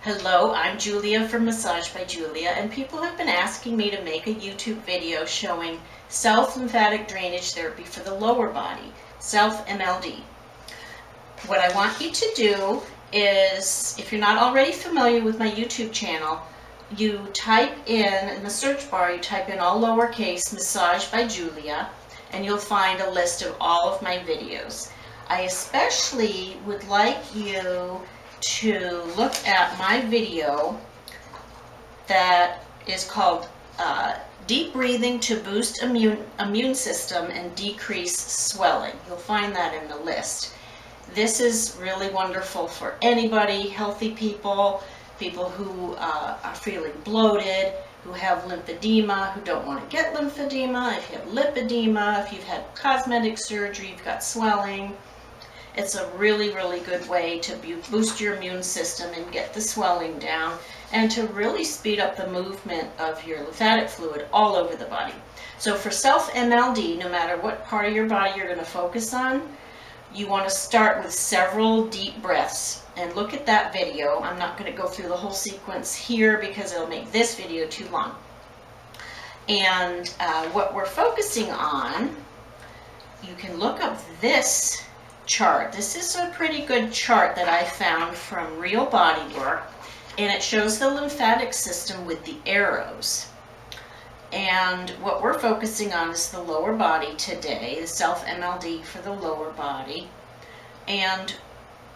Hello, I'm Julia from Massage by Julia, and people have been asking me to make a YouTube video showing Self Lymphatic Drainage Therapy for the lower body, Self MLD. What I want you to do is, if you're not already familiar with my YouTube channel, you type in the search bar, you type in all lowercase Massage by Julia, and you'll find a list of all of my videos. I especially would like you to look at my video that is called Deep Breathing to Boost Immune System and Decrease Swelling. You'll find that in the list. This is really wonderful for anybody, healthy people, people who are feeling bloated, who have lymphedema, who don't want to get lymphedema, if you have lipedema, if you've had cosmetic surgery, you've got swelling. It's a really, really good way to boost your immune system and get the swelling down and to really speed up the movement of your lymphatic fluid all over the body. So for Self MLD, no matter what part of your body you're going to focus on, you want to start with several deep breaths. And look at that video. I'm not going to go through the whole sequence here because it'll make this video too long. And what we're focusing on, you can look up this chart. This is a pretty good chart that I found from Real Body Work, and it shows the lymphatic system with the arrows. And what we're focusing on is the lower body today, the Self MLD for the lower body. And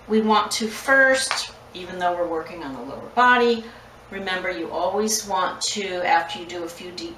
we want to first, even though we're working on the lower body, remember you always want to, after you do a few deep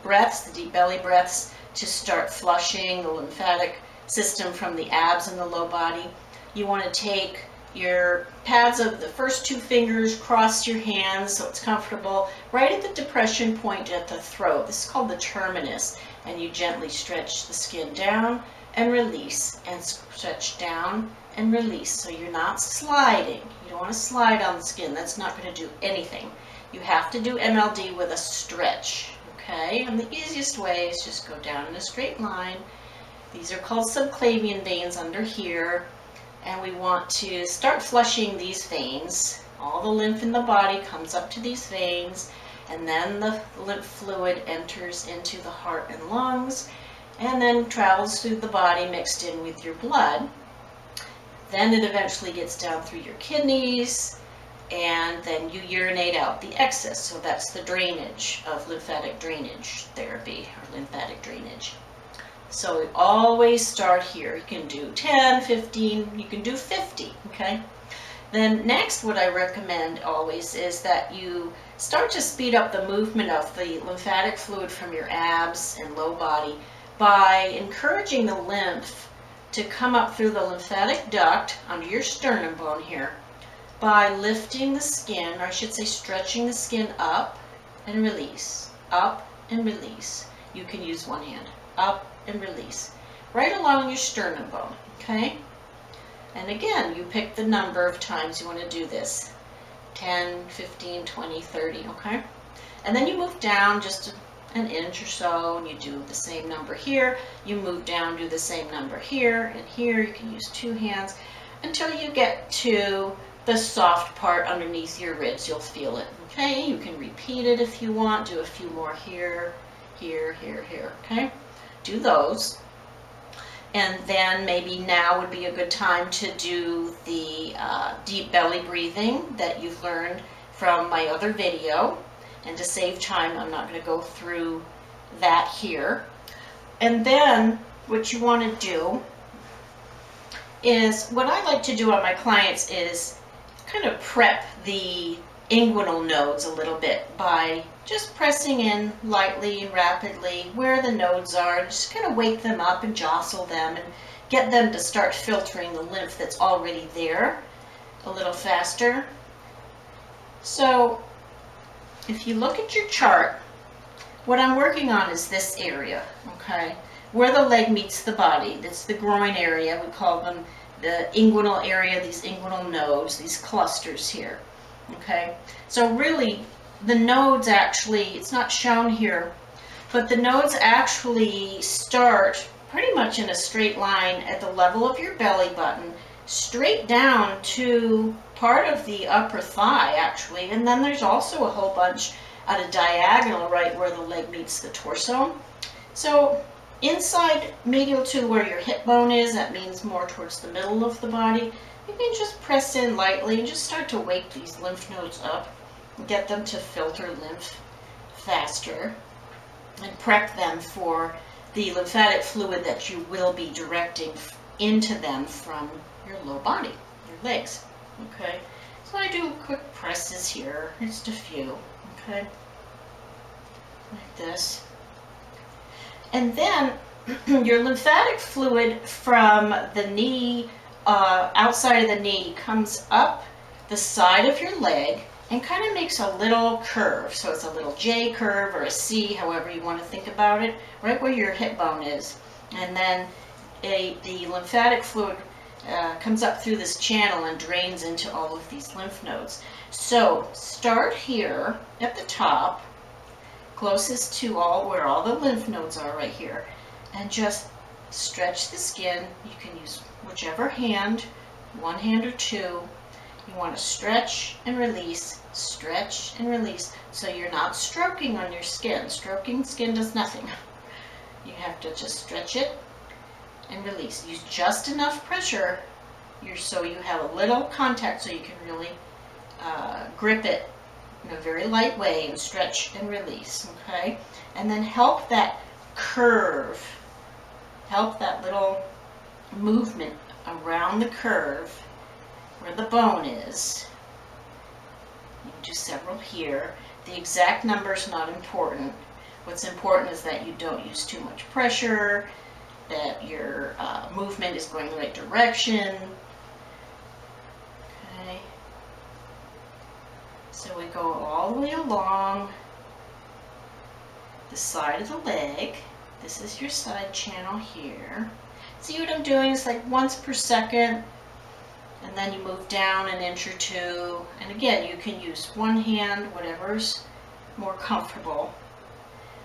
breaths, the deep belly breaths, to start flushing the lymphatic system from the abs and the low body. You want to take your pads of the first two fingers, cross your hands so it's comfortable, right at the depression point at the throat. This is called the terminus, and you gently stretch the skin down and release, and stretch down and release. So you're not sliding. You don't want to slide on the skin. That's not going to do anything. You have to do MLD with a stretch, okay? And the easiest way is just go down in a straight line. These are called subclavian veins under here, and we want to start flushing these veins. All the lymph in the body comes up to these veins, and then the lymph fluid enters into the heart and lungs, and then travels through the body mixed in with your blood. Then it eventually gets down through your kidneys, and then you urinate out the excess. So that's the drainage of lymphatic drainage therapy, or lymphatic drainage. So we always start here. You can do 10, 15, you can do 50, okay? Then next, what I recommend always is that you start to speed up the movement of the lymphatic fluid from your abs and low body by encouraging the lymph to come up through the lymphatic duct under your sternum bone here by lifting the skin, or I should say stretching the skin up and release, up and release. You can use one hand, up and release, right along your sternum bone, okay? And again, you pick the number of times you want to do this, 10, 15, 20, 30, okay? And then you move down just an inch or so, and you do the same number here. You move down, do the same number here and here. You can use two hands until you get to the soft part underneath your ribs. You'll feel it, okay? You can repeat it if you want. Do a few more here, here, here, here, okay? Do those, and then maybe now would be a good time to do the deep belly breathing that you've learned from my other video. And to save time, I'm not going to go through that here. And then what you want to do is, what I like to do on my clients is kind of prep the inguinal nodes a little bit by just pressing in lightly and rapidly where the nodes are, just kind of wake them up and jostle them and get them to start filtering the lymph that's already there a little faster. So if you look at your chart, what I'm working on is this area, okay, where the leg meets the body. That's the groin area. We call them the inguinal area, these inguinal nodes, these clusters here. Okay, so really the nodes actually, it's not shown here, but the nodes actually start pretty much in a straight line at the level of your belly button straight down to part of the upper thigh, actually, and then there's also a whole bunch at a diagonal right where the leg meets the torso. So inside medial to where your hip bone is, that means more towards the middle of the body, you can just press in lightly and just start to wake these lymph nodes up and get them to filter lymph faster and prep them for the lymphatic fluid that you will be directing into them from your low body, your legs. Okay, so I do quick presses here, just a few, okay, like this. And then your lymphatic fluid from the knee, outside of the knee, comes up the side of your leg and kind of makes a little curve. So it's a little J curve or a C, however you want to think about it, right where your hip bone is. And then the lymphatic fluid comes up through this channel and drains into all of these lymph nodes. So start here at the top, closest to where all the lymph nodes are right here, and just stretch the skin. You can use whichever hand, one hand or two. You want to stretch and release, so you're not stroking on your skin. Stroking skin does nothing. You have to just stretch it and release. Use just enough pressure so you have a little contact so you can really grip it in a very light way and stretch and release, okay? And then help that curve, help that little movement around the curve where the bone is. You can do several here. The exact number is not important. What's important is that you don't use too much pressure, that your movement is going the right direction. Okay. So we go all the way along the side of the leg. This is your side channel here. See what I'm doing? It's like once per second, and then you move down an inch or two. And again, you can use one hand, whatever's more comfortable.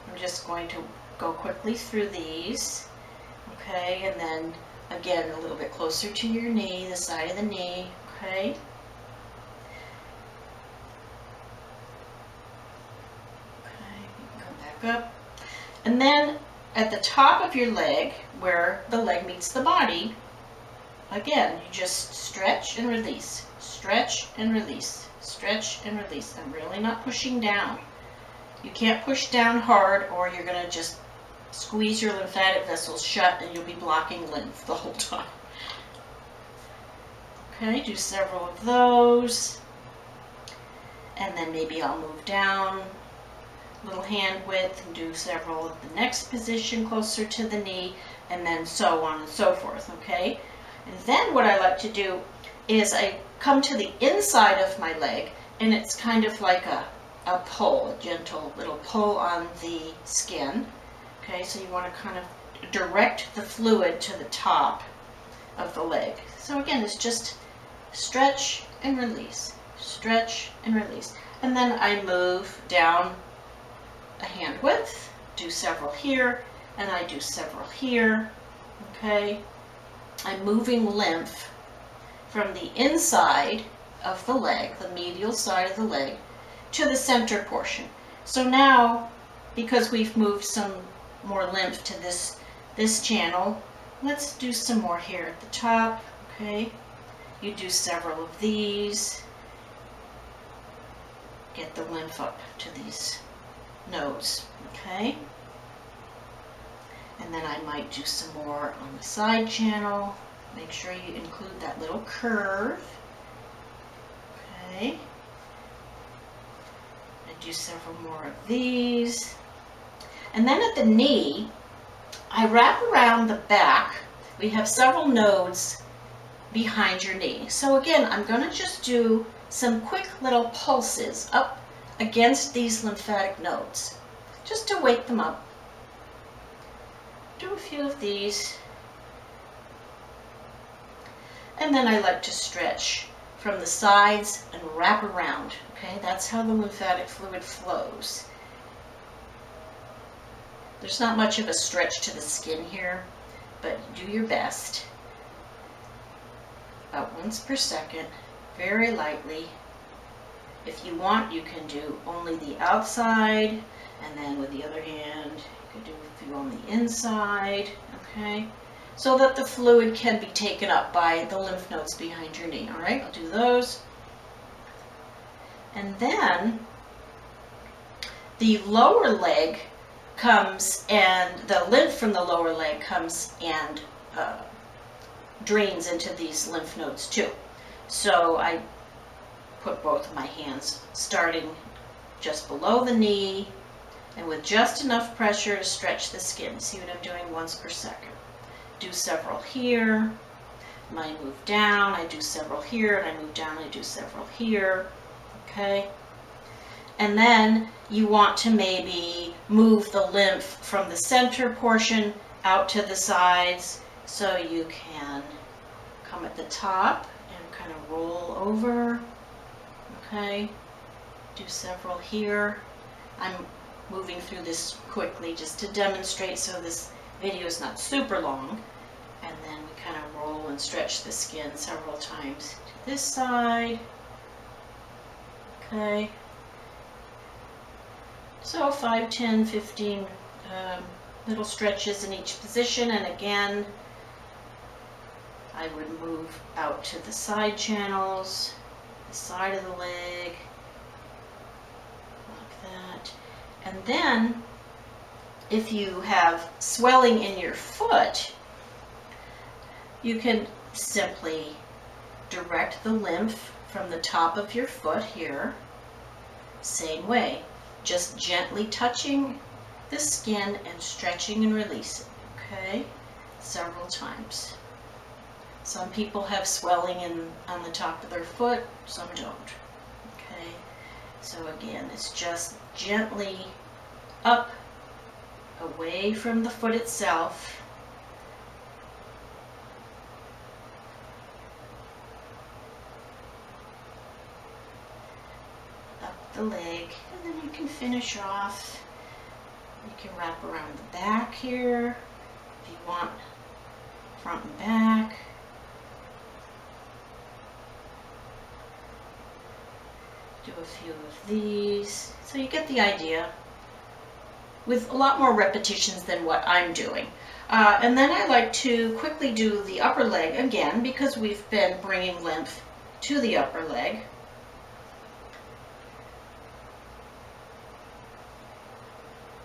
I'm just going to go quickly through these. Okay, and then again a little bit closer to your knee, the side of the knee. Okay. Up. And then at the top of your leg, where the leg meets the body, again, you just stretch and release, stretch and release, stretch and release. I'm really not pushing down. You can't push down hard or you're going to just squeeze your lymphatic vessels shut and you'll be blocking lymph the whole time. Okay, do several of those. And then maybe I'll move down little hand width and do several of the next position closer to the knee, and then so on and so forth, okay? And then what I like to do is I come to the inside of my leg, and it's kind of like a pull, a gentle little pull on the skin, okay? So you want to kind of direct the fluid to the top of the leg. So again, it's just stretch and release, stretch and release. And then I move down a hand width, do several here, and I do several here, okay? I'm moving lymph from the inside of the leg, the medial side of the leg, to the center portion. So now, because we've moved some more lymph to this channel, let's do some more here at the top, okay? You do several of these, get the lymph up to these nodes, okay? And then I might do some more on the side channel. Make sure you include that little curve, okay? I do several more of these. And then at the knee, I wrap around the back. We have several nodes behind your knee. So again, I'm going to just do some quick little pulses up against these lymphatic nodes, just to wake them up. Do a few of these. And then I like to stretch from the sides and wrap around, okay? That's how the lymphatic fluid flows. There's not much of a stretch to the skin here, but do your best. about once per second, very lightly. If you want, you can do only the outside, and then with the other hand, you can do a few on the inside, okay? So that the fluid can be taken up by the lymph nodes behind your knee, all right? I'll do those. And then the lower leg comes, and the lymph from the lower leg comes and drains into these lymph nodes too. So I put both of my hands starting just below the knee and with just enough pressure to stretch the skin. See what I'm doing? Once per second. Do several here. I move down, I do several here, and I move down, I do several here. Okay? And then you want to maybe move the lymph from the center portion out to the sides, so you can come at the top and kind of roll over. Okay, do several here. I'm moving through this quickly just to demonstrate, so this video is not super long. And then we kind of roll and stretch the skin several times to this side. Okay. So 5, 10, 15 little stretches in each position, and again I would move out to the side channels, the side of the leg, like that. And then if you have swelling in your foot, you can simply direct the lymph from the top of your foot here, same way, just gently touching the skin and stretching and releasing, okay? Several times. Some people have swelling on the top of their foot, some don't, okay? So again, it's just gently up, away from the foot itself. Up the leg, and then you can finish off. You can wrap around the back here if you want, front and back. Do a few of these, so you get the idea, with a lot more repetitions than what I'm doing. And then I like to quickly do the upper leg again, because we've been bringing lymph to the upper leg.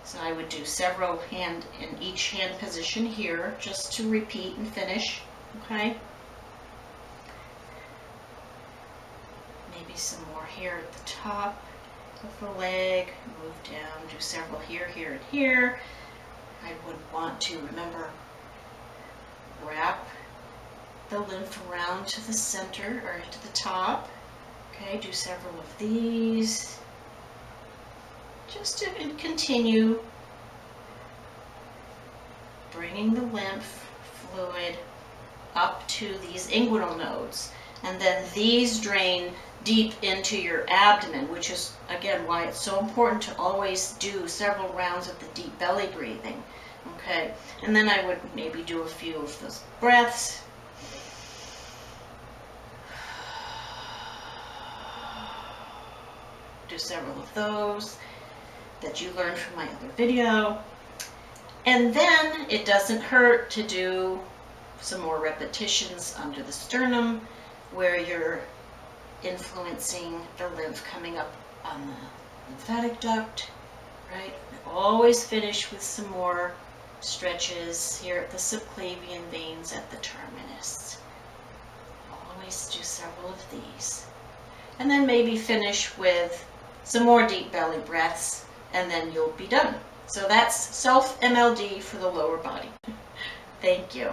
So I would do several in each hand position here, just to repeat and finish, okay? Maybe some more here at the top of the leg, move down, do several here, here, and here. I would want to, remember, wrap the lymph around to the center, or to the top. Okay, do several of these. Just to continue bringing the lymph fluid up to these inguinal nodes, and then these drain deep into your abdomen, which is again why it's so important to always do several rounds of the deep belly breathing. Okay, and then I would maybe do a few of those breaths. Do several of those that you learned from my other video. And then it doesn't hurt to do some more repetitions under the sternum, where you're influencing the lymph coming up on the lymphatic duct, right? Always finish with some more stretches here at the subclavian veins at the terminus. Always do several of these. And then maybe finish with some more deep belly breaths, and then you'll be done. So that's Self MLD for the lower body. Thank you.